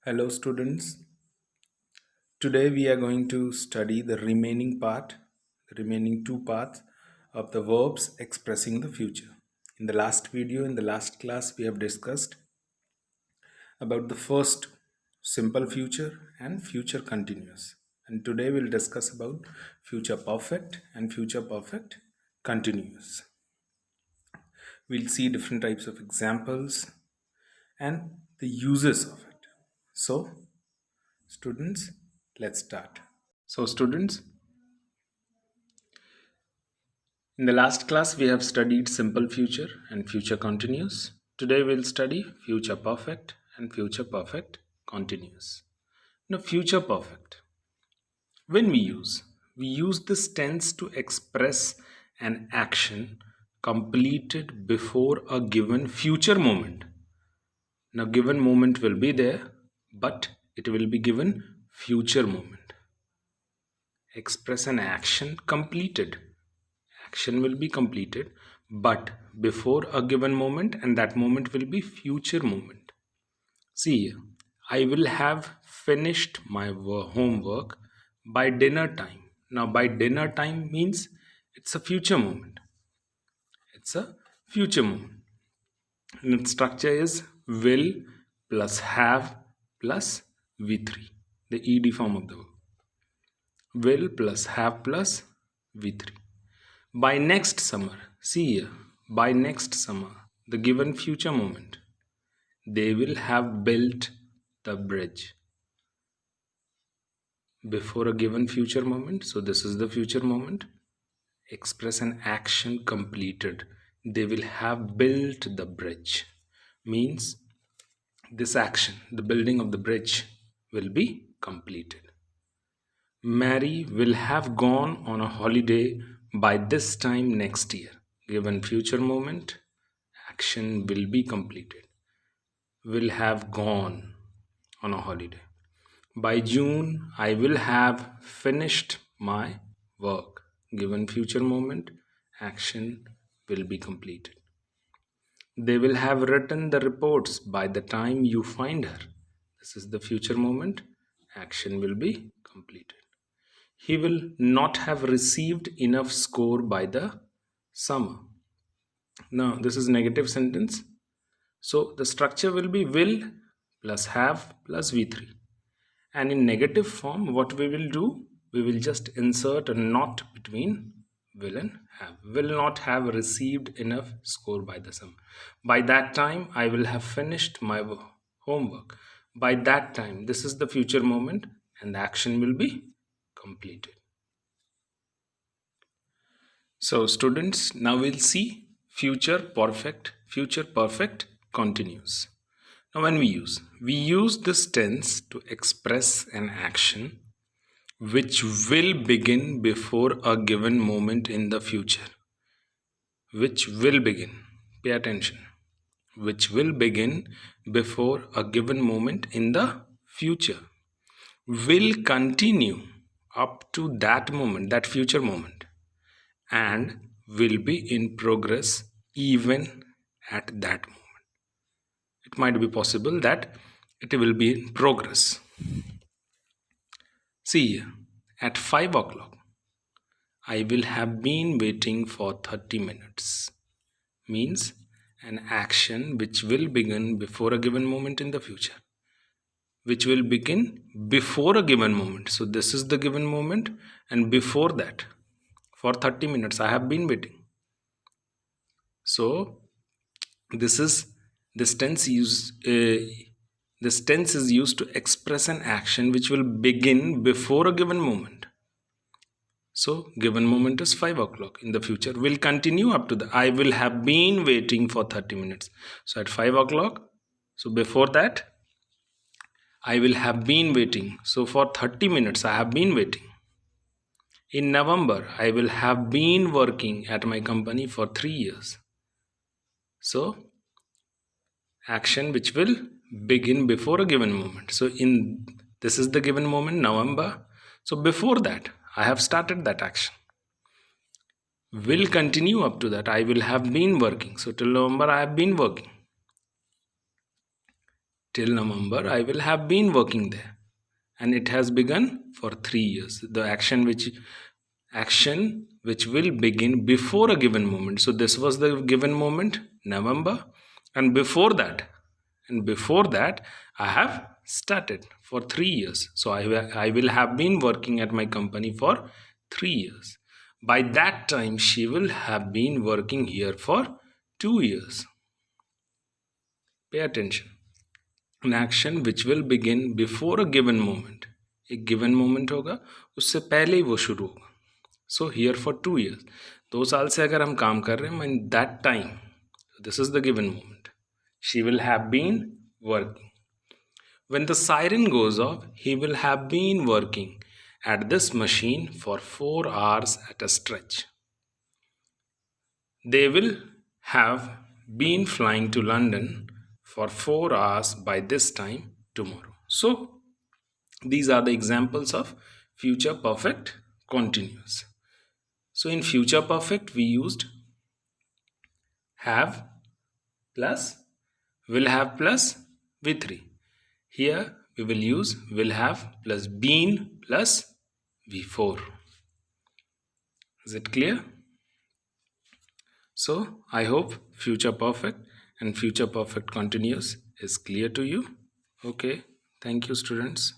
Hello, students. Today we are going to study the remaining two parts of the verbs expressing the future. In the last video, in the last class, we have discussed about the first simple future and future continuous. And today we'll discuss about future perfect and future perfect continuous. We'll see different types of examples and the uses of it. So, students, let's start. So, students, in the last class we have studied simple future and future continuous. Today we'll study future perfect and future perfect continuous. Now, future perfect. When we use this tense to express an action completed before a given future moment. Now, given moment will be there, but it will be given future moment. Express an action completed. Action will be completed, but before a given moment, and that moment will be future moment. See here, I will have finished my homework by dinner time. Now, by dinner time means it's a future moment. It's a future moment. And its structure is will plus have plus V3, the ED form of the verb. Will plus have plus V3. By next summer, see here, by next summer, the given future moment, they will have built the bridge. Before a given future moment, so this is the future moment, express an action completed. They will have built the bridge. Means this action, the building of the bridge, will be completed. Mary will have gone on a holiday by this time next year. Given future moment, action will be completed. Will have gone on a holiday. By June, I will have finished my work. Given future moment, action will be completed. They will have written the reports by the time you find her. This is the future moment, action will be completed. He will not have received enough score by the summer. Now, this is negative sentence. So, the structure will be will plus have plus V3. And in negative form, what we will do, we will just insert a not between will and have. Will not have received enough score by the summer. By that time, I will have finished my homework. By that time, this is the future moment and the action will be completed. So students, now we'll see future perfect continuous. Now when we use this tense to express an action which will begin before a given moment in the future. Which will begin, pay attention, which will begin before a given moment in the future, will continue up to that moment, that future moment, and will be in progress even at that moment. It might be possible that it will be in progress. See, at 5 o'clock, I will have been waiting for 30 minutes. Means an action which will begin before a given moment in the future. Which will begin before a given moment. So this is the given moment, and before that, for 30 minutes, I have been waiting. So this tense is used to express an action which will begin before a given moment. So given moment is 5 o'clock in the future. Will continue up to the I will have been waiting for 30 minutes. So at 5 o'clock, so before that, I will have been waiting. So for 30 minutes, I have been waiting. In November, I will have been working at my company for 3 years. So action which will begin before a given moment. So this is the given moment, November. So before that, I have started that action. Will continue up to that. I will have been working. So till November, I have been working. till November, I will have been working there, and it has begun for 3 years. The action which will begin before a given moment. So this was the given moment, November, and before that, I have started for 3 years. So I will have been working at my company for 3 years. By that time, she will have been working here for 2 years. Pay attention. An action which will begin before a given moment. एक given moment होगा, उससे पहले ही वो शुरू होगा. So here for 2 years. 2 साल से अगर हम काम कर रहे हैं, in that time this is the given moment. She will have been working. When the siren goes off, he will have been working at this machine for 4 hours at a stretch. They will have been flying to London for 4 hours by this time tomorrow. So, these are the examples of future perfect continuous. So, in future perfect, we used have plus will have plus V3. Here we will use will have plus been plus V4. Is it clear? So I hope future perfect and future perfect continuous is clear to you. Okay, thank you students.